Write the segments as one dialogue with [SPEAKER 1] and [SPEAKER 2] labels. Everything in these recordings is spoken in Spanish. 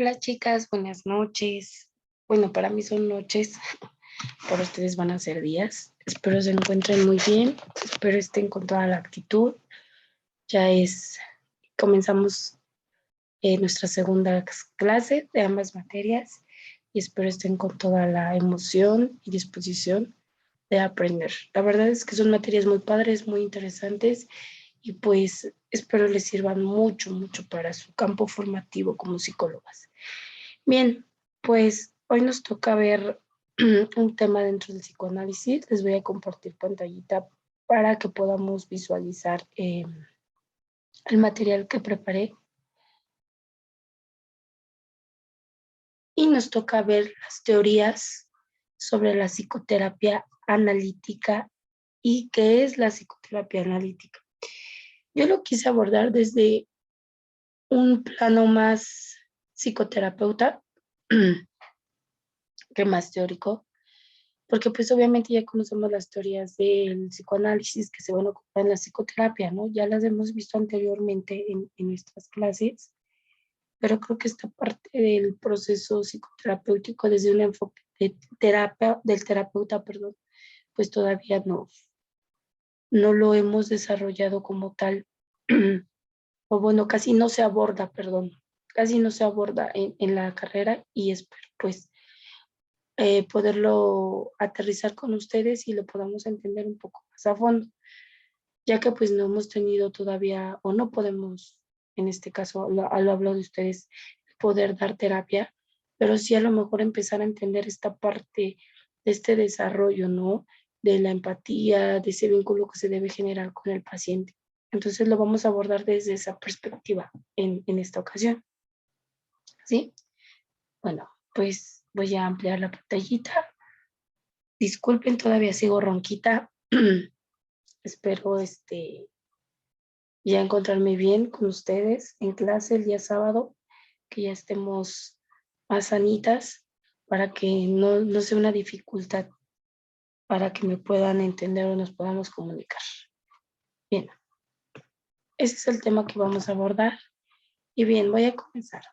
[SPEAKER 1] Hola chicas, buenas noches. Bueno, para mí son noches, para ustedes van a ser días. Espero se encuentren muy bien, espero estén con toda la actitud. Comenzamos nuestra segunda clase de ambas materias y espero estén con toda la emoción y disposición de aprender. La verdad es que son materias muy padres, muy interesantes y pues espero les sirvan mucho, mucho para su campo formativo como psicólogas. Bien, pues hoy nos toca ver un tema dentro del psicoanálisis. Les voy a compartir pantallita para que podamos visualizar el material que preparé. Y nos toca ver las teorías sobre la psicoterapia analítica y qué es la psicoterapia analítica. Yo lo quise abordar desde un plano más psicoterapeuta que más teórico, porque pues obviamente ya conocemos las teorías del psicoanálisis que se van a ocupar en la psicoterapia, ¿no? Ya las hemos visto anteriormente en nuestras clases, pero creo que esta parte del proceso psicoterapéutico desde un enfoque de del terapeuta, perdón, pues todavía no lo hemos desarrollado como tal, o bueno, casi no se aborda, perdón, casi no se aborda en la carrera y espero pues poderlo aterrizar con ustedes y lo podamos entender un poco más a fondo, ya que pues no hemos tenido todavía o no podemos, en este caso lo hablo de ustedes, poder dar terapia, pero sí a lo mejor empezar a entender esta parte de este desarrollo, ¿no? De la empatía, de ese vínculo que se debe generar con el paciente. Entonces lo vamos a abordar desde esa perspectiva en esta ocasión, ¿sí? Bueno, pues voy a ampliar la pantallita. Disculpen, todavía sigo ronquita. Espero ya encontrarme bien con ustedes en clase el día sábado, que ya estemos más sanitas para que no sea una dificultad para que me puedan entender o nos podamos comunicar. Bien, ese es el tema que vamos a abordar. Y bien, voy a comenzar.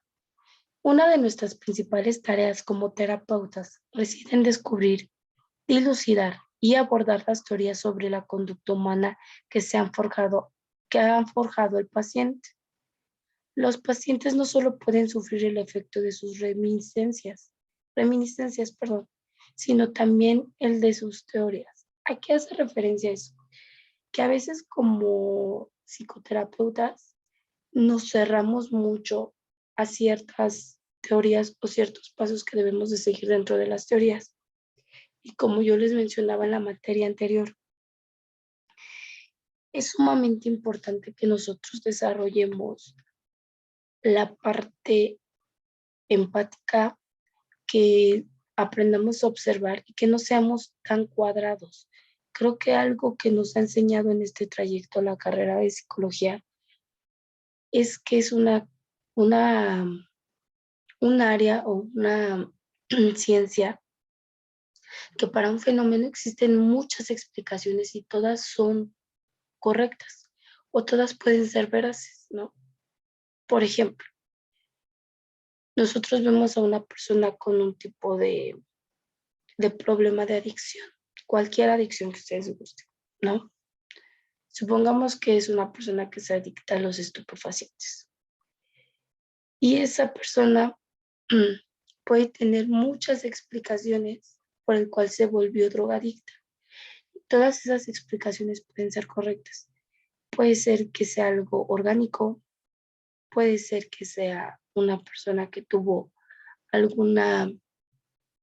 [SPEAKER 1] Una de nuestras principales tareas como terapeutas reside en descubrir, dilucidar y abordar las teorías sobre la conducta humana que que han forjado el paciente. Los pacientes no solo pueden sufrir el efecto de sus reminiscencias, perdón, sino también el de sus teorías. ¿A qué hace referencia eso? Que a veces como psicoterapeutas nos cerramos mucho a ciertas teorías o ciertos pasos que debemos de seguir dentro de las teorías. Y como yo les mencionaba en la materia anterior, es sumamente importante que nosotros desarrollemos la parte empática, que aprendamos a observar y que no seamos tan cuadrados. Creo que algo que nos ha enseñado en este trayecto la carrera de psicología es que es una, un área o una ciencia que para un fenómeno existen muchas explicaciones y todas son correctas o todas pueden ser veraces, ¿no? Por ejemplo, nosotros vemos a una persona con un tipo de problema de adicción, cualquier adicción que ustedes gusten, ¿no? Supongamos que es una persona que se adicta a los estupefacientes y esa persona puede tener muchas explicaciones por el cual se volvió drogadicta. Todas esas explicaciones pueden ser correctas. Puede ser que sea algo orgánico, puede ser que sea una persona que tuvo alguna,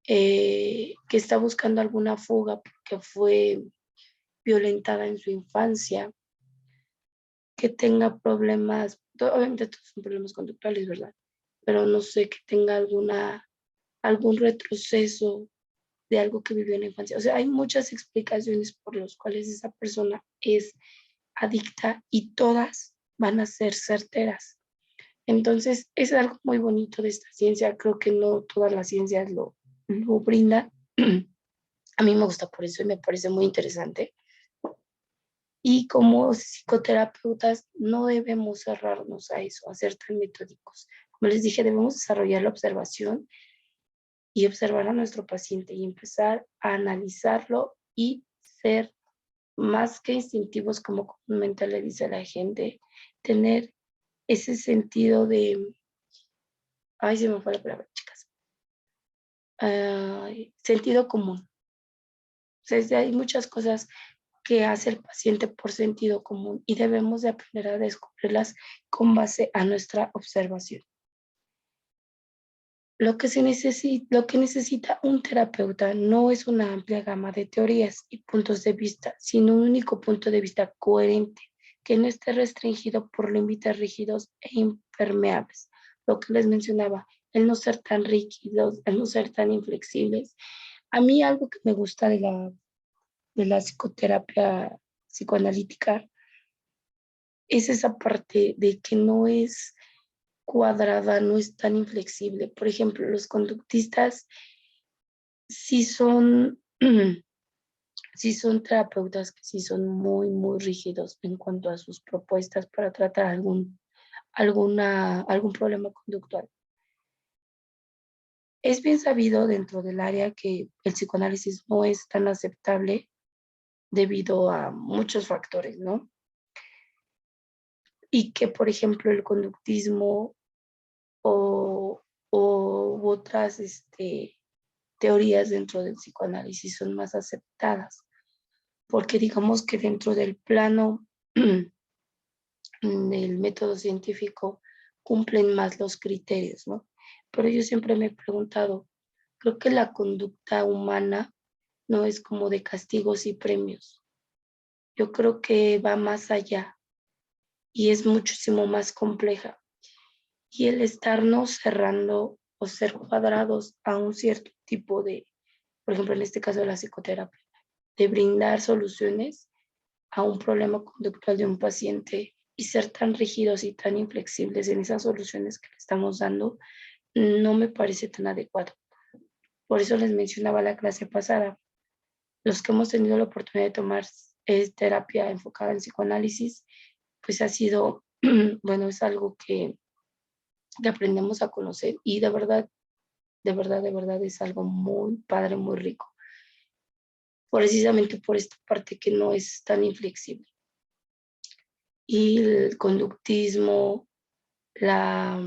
[SPEAKER 1] que está buscando alguna fuga porque fue violentada en su infancia, que tenga problemas, obviamente todos son problemas conductuales, ¿verdad? Pero no sé, que tenga algún retroceso de algo que vivió en la infancia. O sea, hay muchas explicaciones por las cuales esa persona es adicta y todas van a ser certeras. Entonces, es algo muy bonito de esta ciencia. Creo que no todas las ciencias lo brindan. A mí me gusta por eso y me parece muy interesante. Y como psicoterapeutas no debemos cerrarnos a eso, a ser tan metódicos. Como les dije, debemos desarrollar la observación y observar a nuestro paciente y empezar a analizarlo y ser más que instintivos, como comúnmente le dice la gente, tener ese sentido de, ay, se me fue la palabra, chicas, sentido común. O sea, hay muchas cosas que hace el paciente por sentido común y debemos de aprender a descubrirlas con base a nuestra observación. Lo que necesita un terapeuta no es una amplia gama de teorías y puntos de vista, sino un único punto de vista coherente, que no esté restringido por límites rígidos e impermeables. Lo que les mencionaba, el no ser tan rígidos, el no ser tan inflexibles. A mí algo que me gusta de la psicoterapia psicoanalítica es esa parte de que no es cuadrada, no es tan inflexible. Por ejemplo, los conductistas sí son, sí son terapeutas que sí son muy, muy rígidos en cuanto a sus propuestas para tratar algún problema conductual. Es bien sabido dentro del área que el psicoanálisis no es tan aceptable debido a muchos factores, ¿no? Y que, por ejemplo, el conductismo u otras teorías dentro del psicoanálisis son más aceptadas, porque digamos que dentro del plano del método científico cumplen más los criterios, ¿no? Pero yo siempre me he preguntado, creo que la conducta humana no es como de castigos y premios. Yo creo que va más allá y es muchísimo más compleja. Y el estarnos cerrando o ser cuadrados a un cierto tipo de, por ejemplo, en este caso de la psicoterapia, de brindar soluciones a un problema conductual de un paciente y ser tan rígidos y tan inflexibles en esas soluciones que le estamos dando, no me parece tan adecuado. Por eso les mencionaba la clase pasada, los que hemos tenido la oportunidad de tomar terapia enfocada en psicoanálisis, pues ha sido, bueno, es algo que aprendemos a conocer y de verdad, de verdad, de verdad es algo muy padre, muy rico. Precisamente por esta parte que no es tan inflexible. Y el conductismo, la,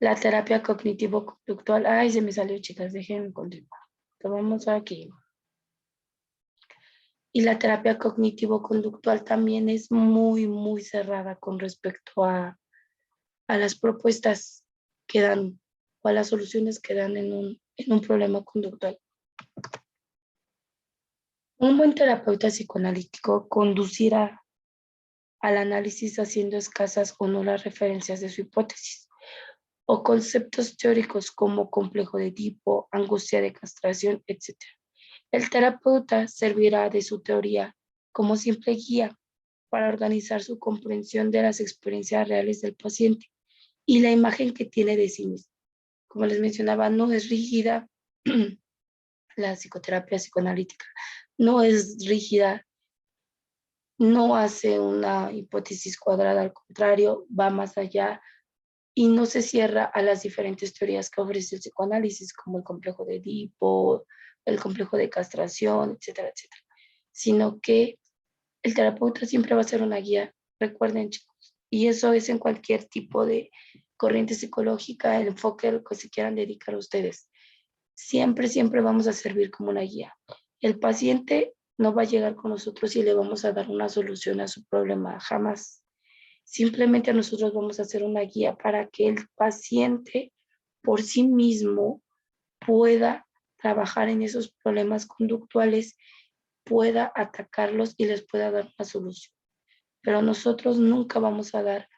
[SPEAKER 1] la terapia cognitivo-conductual, ay, se me salió, chicas, déjenme continuar. Vamos aquí. Y la terapia cognitivo-conductual también es muy, muy cerrada con respecto a las propuestas que dan o a las soluciones que dan en un problema conductual. Un buen terapeuta psicoanalítico conducirá al análisis haciendo escasas o nulas referencias de su hipótesis o conceptos teóricos como complejo de Edipo, angustia de castración, etc. El terapeuta servirá de su teoría como simple guía para organizar su comprensión de las experiencias reales del paciente y la imagen que tiene de sí mismo. Como les mencionaba, no es rígida la psicoterapia psicoanalítica, no es rígida, no hace una hipótesis cuadrada, al contrario, va más allá y no se cierra a las diferentes teorías que ofrece el psicoanálisis, como el complejo de Edipo, el complejo de castración, etcétera, etcétera, sino que el terapeuta siempre va a ser una guía, recuerden, chicos, y eso es en cualquier tipo de corriente psicológica, el enfoque al que se quieran dedicar a ustedes. Siempre, siempre vamos a servir como una guía. El paciente no va a llegar con nosotros y le vamos a dar una solución a su problema, jamás. Simplemente nosotros vamos a hacer una guía para que el paciente por sí mismo pueda trabajar en esos problemas conductuales, pueda atacarlos y les pueda dar una solución. Pero nosotros nunca vamos a dar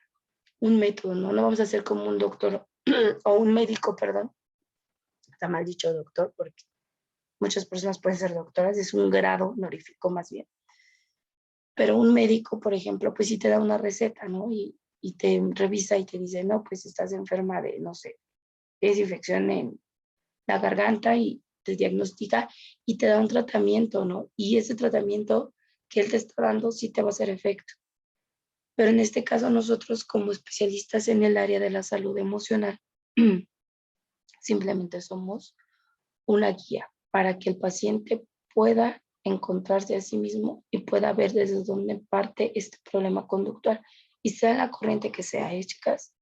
[SPEAKER 1] un método, ¿no? No vamos a ser como un doctor o un médico, perdón. Está mal dicho doctor porque muchas personas pueden ser doctoras, es un grado honorífico más bien. Pero un médico, por ejemplo, pues sí te da una receta, ¿no? Y y te revisa y te dice, no, pues estás enferma de, no sé, es infección en la garganta y te diagnostica y te da un tratamiento, ¿no? Y ese tratamiento que él te está dando sí te va a hacer efecto. Pero en este caso nosotros como especialistas en el área de la salud emocional, simplemente somos una guía para que el paciente pueda encontrarse a sí mismo y pueda ver desde dónde parte este problema conductual y sea la corriente que sea, chicas.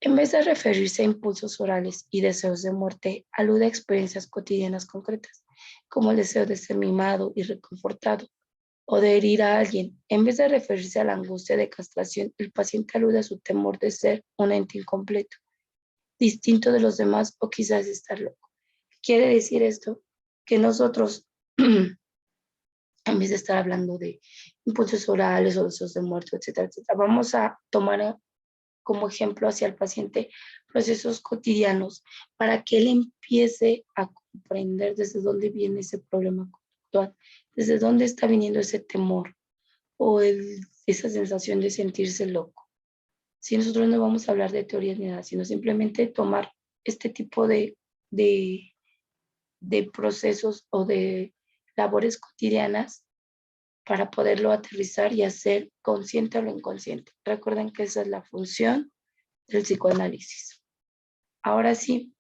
[SPEAKER 1] En vez de referirse a impulsos orales y deseos de muerte, alude a experiencias cotidianas concretas, como el deseo de ser mimado y reconfortado, o de herir a alguien. En vez de referirse a la angustia de castración, el paciente alude a su temor de ser un ente incompleto, distinto de los demás o quizás estar loco. Quiere decir esto que nosotros, en vez de estar hablando de impulsos orales o deseos de muerte, etcétera, etcétera, vamos a tomar como ejemplo hacia el paciente procesos cotidianos para que él empiece a comprender desde dónde viene ese problema conductual, desde dónde está viniendo ese temor o esa sensación de sentirse loco. Si nosotros no vamos a hablar de teorías ni nada, sino simplemente tomar este tipo de, de procesos o de labores cotidianas para poderlo aterrizar y hacer consciente o lo inconsciente. Recuerden que esa es la función del psicoanálisis. Ahora sí,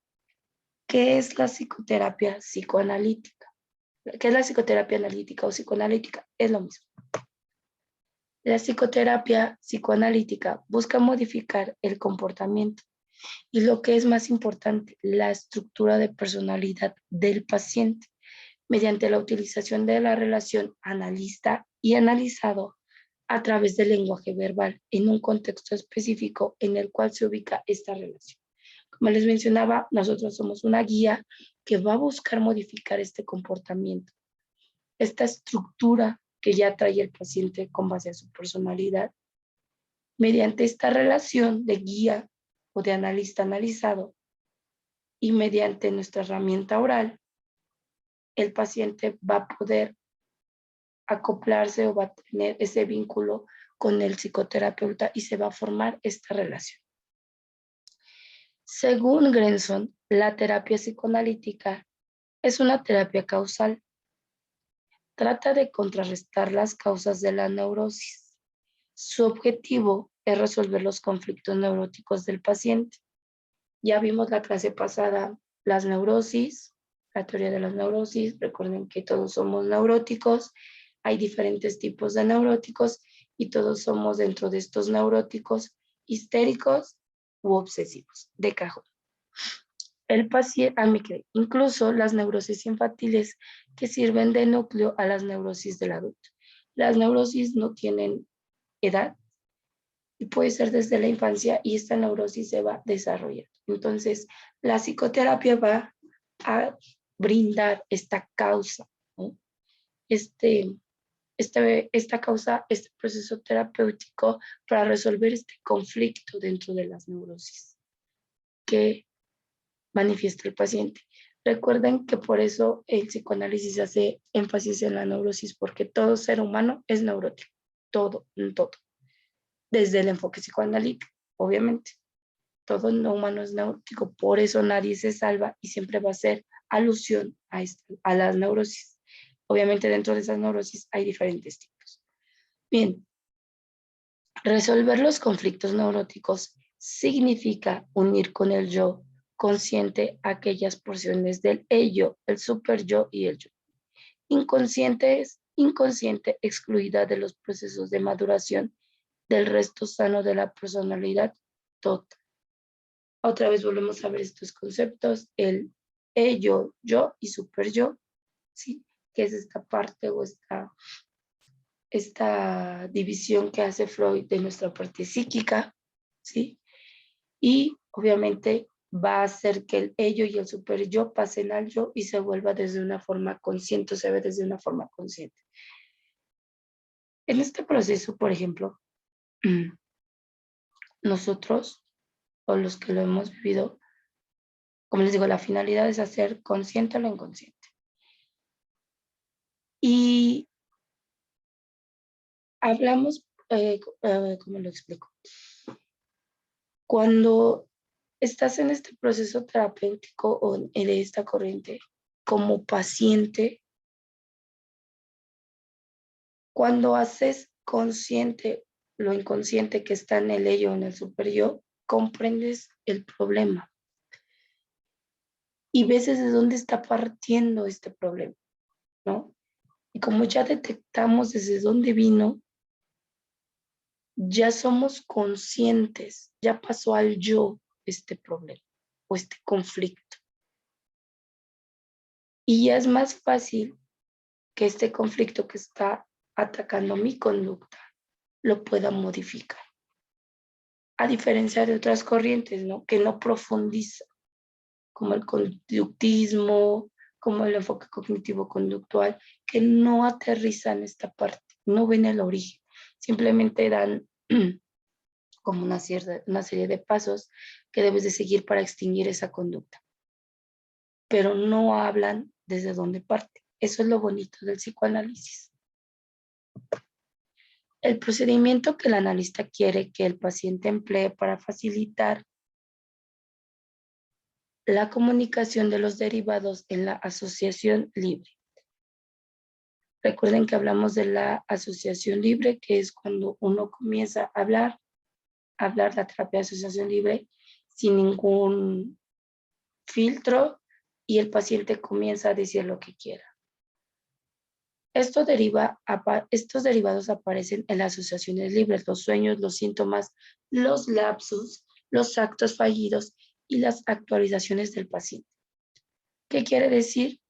[SPEAKER 1] ¿qué es la psicoterapia psicoanalítica? ¿Qué es la psicoterapia analítica o psicoanalítica? Es lo mismo. La psicoterapia psicoanalítica busca modificar el comportamiento y lo que es más importante, la estructura de personalidad del paciente mediante la utilización de la relación analista y analizado a través del lenguaje verbal en un contexto específico en el cual se ubica esta relación. Como les mencionaba, nosotros somos una guía que va a buscar modificar este comportamiento, esta estructura que ya trae el paciente con base a su personalidad. Mediante esta relación de guía o de analista analizado y mediante nuestra herramienta oral, el paciente va a poder acoplarse o va a tener ese vínculo con el psicoterapeuta y se va a formar esta relación. Según Grenson, la terapia psicoanalítica es una terapia causal. Trata de contrarrestar las causas de la neurosis. Su objetivo es resolver los conflictos neuróticos del paciente. Ya vimos la clase pasada las neurosis, la teoría de las neurosis. Recuerden que todos somos neuróticos. Hay diferentes tipos de neuróticos y todos somos dentro de estos neuróticos histéricos u obsesivos, de cajón. El paciente, incluso las neurosis infantiles que sirven de núcleo a las neurosis del adulto. Las neurosis no tienen edad y puede ser desde la infancia y esta neurosis se va desarrollando. Entonces, la psicoterapia va a brindar esta causa, ¿no? Esta causa, este proceso terapéutico para resolver este conflicto dentro de las neurosis que manifiesta el paciente. Recuerden que por eso el psicoanálisis hace énfasis en la neurosis, porque todo ser humano es neurótico, todo, desde el enfoque psicoanalítico, obviamente. Todo no humano es neurótico, por eso nadie se salva y siempre va a ser alusión a las neurosis. Obviamente dentro de esas neurosis hay diferentes tipos. Bien, resolver los conflictos neuróticos significa unir con el yo consciente aquellas porciones del ello, el super yo y el yo. Inconsciente es inconsciente excluida de los procesos de maduración del resto sano de la personalidad total. Otra vez volvemos a ver estos conceptos, el ello, yo y super yo, ¿sí? Que es esta parte o esta división que hace Freud de nuestra parte psíquica, ¿sí? Y obviamente va a hacer que el ello y el super yo pasen al yo y se vuelva desde una forma consciente, se ve desde una forma consciente. En este proceso, por ejemplo, nosotros, o los que lo hemos vivido, como les digo, la finalidad es hacer consciente lo inconsciente. Y hablamos ¿cómo lo explico? Cuando estás en este proceso terapéutico o de esta corriente como paciente, cuando haces consciente lo inconsciente que está en el ello, en el super yo, comprendes el problema y ves desde dónde está partiendo este problema, ¿no? Y como ya detectamos desde dónde vino, ya somos conscientes, ya pasó al yo este problema o este conflicto. Y ya es más fácil que este conflicto que está atacando mi conducta lo pueda modificar. A diferencia de otras corrientes, ¿no? Que no profundizan, como el conductismo, como el enfoque cognitivo-conductual, que no aterrizan esta parte, no ven el origen, simplemente dan como una serie de pasos que debes de seguir para extinguir esa conducta, pero no hablan desde dónde parte. Eso es lo bonito del psicoanálisis. El procedimiento que el analista quiere que el paciente emplee para facilitar la comunicación de los derivados en la asociación libre. Recuerden que hablamos de la asociación libre, que es cuando uno comienza a hablar la terapia de asociación libre sin ningún filtro y el paciente comienza a decir lo que quiera. Estos derivados aparecen en las asociaciones libres, los sueños, los síntomas, los lapsus, los actos fallidos y las actualizaciones del paciente. ¿Qué quiere decir?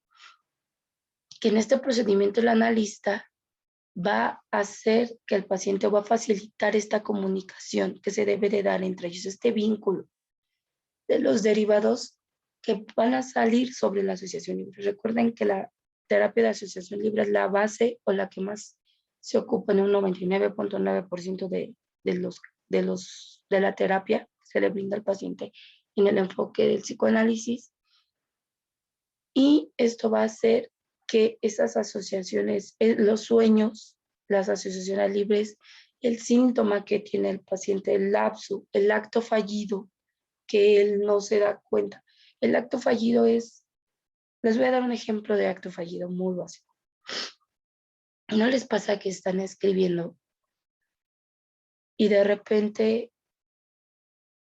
[SPEAKER 1] Que en este procedimiento el analista va a hacer que el paciente va a facilitar esta comunicación que se debe de dar entre ellos, este vínculo de los derivados que van a salir sobre la asociación libre. Recuerden que la terapia de asociación libre es la base o la que más se ocupa en un 99.9% de la terapia que se le brinda al paciente en el enfoque del psicoanálisis. Y esto va a hacer que esas asociaciones, los sueños, las asociaciones libres, el síntoma que tiene el paciente, el lapso, el acto fallido, que él no se da cuenta. El acto fallido es, les voy a dar un ejemplo de acto fallido muy básico. ¿No les pasa que están escribiendo y de repente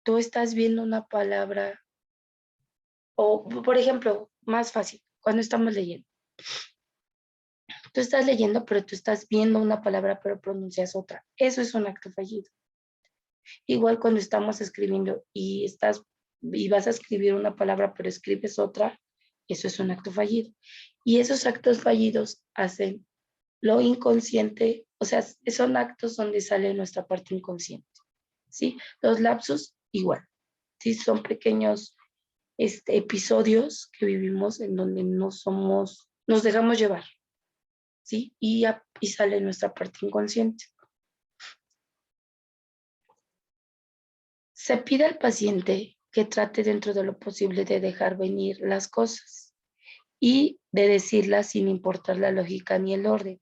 [SPEAKER 1] tú estás viendo una palabra, o por ejemplo, más fácil, cuando estamos leyendo? Tú estás leyendo, pero tú estás viendo una palabra, pero pronuncias otra. Eso es un acto fallido. Igual cuando estamos escribiendo y vas a escribir una palabra, pero escribes otra, eso es un acto fallido. Y esos actos fallidos hacen lo inconsciente, o sea, son actos donde sale nuestra parte inconsciente, ¿sí? Los lapsus, igual, ¿sí? Son pequeños episodios que vivimos en donde nos dejamos llevar, ¿sí? Y sale nuestra parte inconsciente. Se pide al paciente que trate dentro de lo posible de dejar venir las cosas y de decirlas sin importar la lógica ni el orden.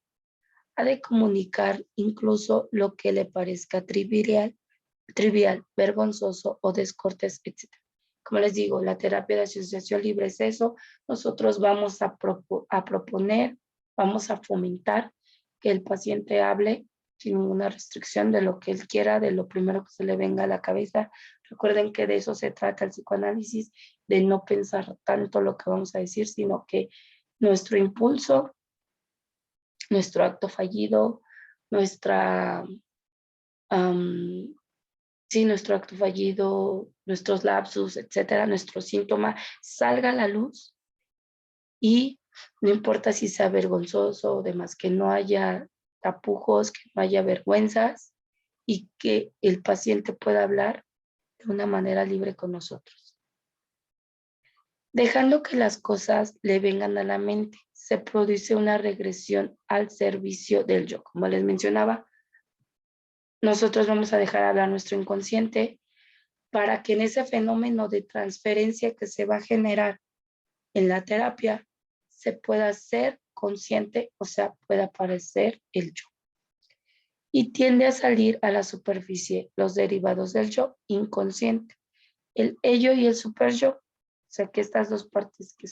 [SPEAKER 1] Ha de comunicar incluso lo que le parezca trivial, vergonzoso o descortés, etc. Como les digo, la terapia de asociación libre es eso. Nosotros vamos a proponer, vamos a fomentar que el paciente hable sin ninguna restricción de lo que él quiera, de lo primero que se le venga a la cabeza. Recuerden que de eso se trata el psicoanálisis, de no pensar tanto lo que vamos a decir, sino que nuestro impulso, nuestro acto fallido, nuestra, sí, nuestro acto fallido, nuestros lapsus, etcétera, nuestro síntoma, salga a la luz y no importa si sea vergonzoso o demás, que no haya tapujos, que no haya vergüenzas y que el paciente pueda hablar de una manera libre con nosotros. Dejando que las cosas le vengan a la mente, se produce una regresión al servicio del yo. Como les mencionaba, nosotros vamos a dejar hablar nuestro inconsciente para que en ese fenómeno de transferencia que se va a generar en la terapia se pueda ser consciente, o sea, pueda aparecer el yo. y tiende a salir a la superficie los derivados del yo inconsciente, el ello y el superyo. O sea que estas dos partes que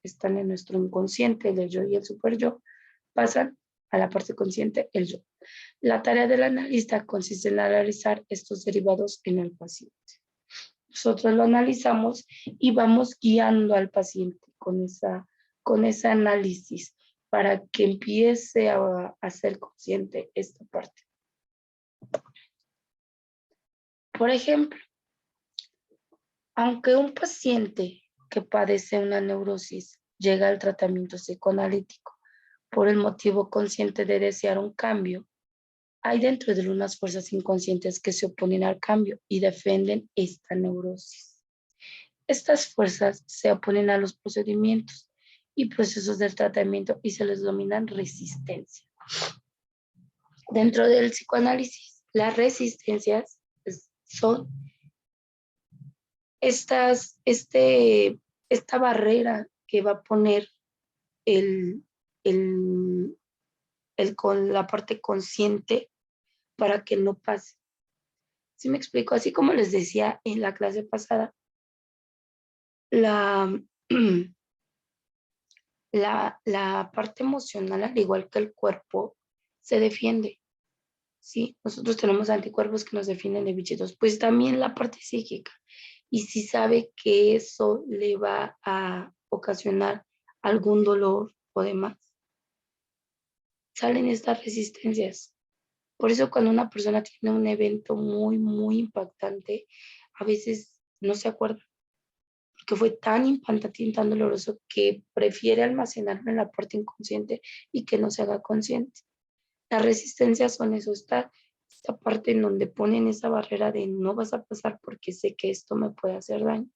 [SPEAKER 1] están en nuestro inconsciente, el ello y el superyo, pasan a la parte consciente, el yo. La tarea del analista consiste en analizar estos derivados en el paciente. Nosotros lo analizamos y vamos guiando al paciente con ese análisis para que empiece a ser consciente esta parte. Por ejemplo, aunque un paciente que padece una neurosis llega al tratamiento psicoanalítico por el motivo consciente de desear un cambio, hay dentro de él unas fuerzas inconscientes que se oponen al cambio y defienden esta neurosis. Estas fuerzas se oponen a los procedimientos y procesos del tratamiento y se les denominan resistencia. Dentro del psicoanálisis, las resistencias son esta barrera que va a poner con la parte consciente para que no pase. ¿Sí me explico? Así como les decía en la clase pasada, la parte emocional, al igual que el cuerpo, se defiende. ¿Sí? Nosotros tenemos anticuerpos que nos defienden de bichitos, pues también la parte psíquica. Y si sabe que eso le va a ocasionar algún dolor o demás, salen estas resistencias. Por eso cuando una persona tiene un evento muy, muy impactante, a veces no se acuerda, porque fue tan impactante y tan doloroso que prefiere almacenarlo en la parte inconsciente y que no se haga consciente. Las resistencias son eso, esta parte en donde ponen esa barrera de no vas a pasar porque sé que esto me puede hacer daño,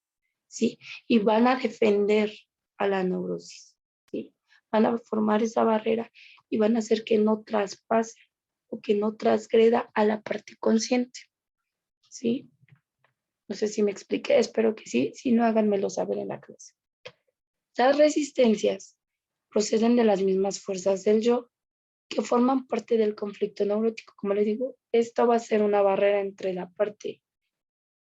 [SPEAKER 1] ¿sí? Y van a defender a la neurosis, ¿sí? Van a formar esa barrera y van a hacer que no traspase o que no transgreda a la parte consciente, ¿sí? No sé si me expliqué, espero que sí, si no háganmelo saber en la clase. Las resistencias proceden de las mismas fuerzas del yo que forman parte del conflicto neurótico. Como les digo, esto va a ser una barrera entre la parte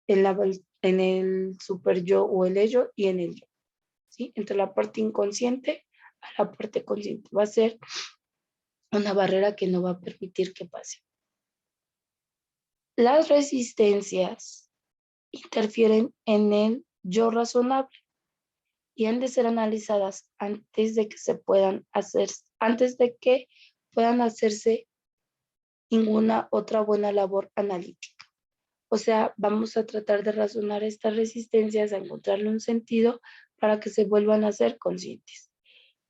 [SPEAKER 1] en el super yo o el ello y en el yo, ¿sí? Entre la parte inconsciente a la parte consciente. Va a ser una barrera que no va a permitir que pase. Las resistencias interfieren en el yo razonable y han de ser analizadas antes de que puedan hacerse ninguna otra buena labor analítica. O sea, vamos a tratar de razonar estas resistencias, a encontrarle un sentido para que se vuelvan a ser conscientes.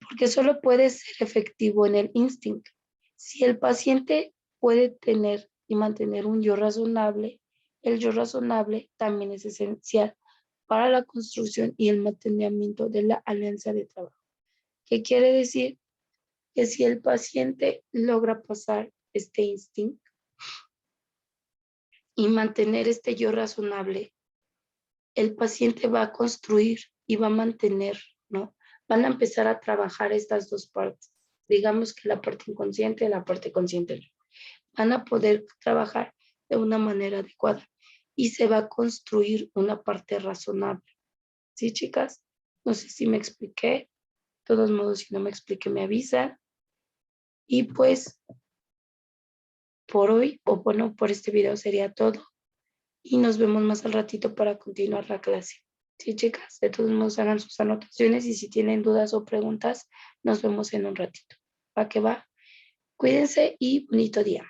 [SPEAKER 1] Porque solo puede ser efectivo en el instinto. Si el paciente puede tener y mantener un yo razonable, el yo razonable también es esencial para la construcción y el mantenimiento de la alianza de trabajo. ¿Qué quiere decir? Que si el paciente logra pasar este instinto y mantener este yo razonable, el paciente va a construir y va a mantener, ¿no? Van a empezar a trabajar estas dos partes. Digamos que la parte inconsciente y la parte consciente van a poder trabajar de una manera adecuada y se va a construir una parte razonable. ¿Sí, chicas? No sé si me expliqué. De todos modos, si no me expliqué, me avisan. Y pues, por hoy, o bueno, por este video sería todo. Y nos vemos más al ratito para continuar la clase. Sí, chicas, de todos modos hagan sus anotaciones y si tienen dudas o preguntas, nos vemos en un ratito. ¿Va que va? Cuídense y bonito día.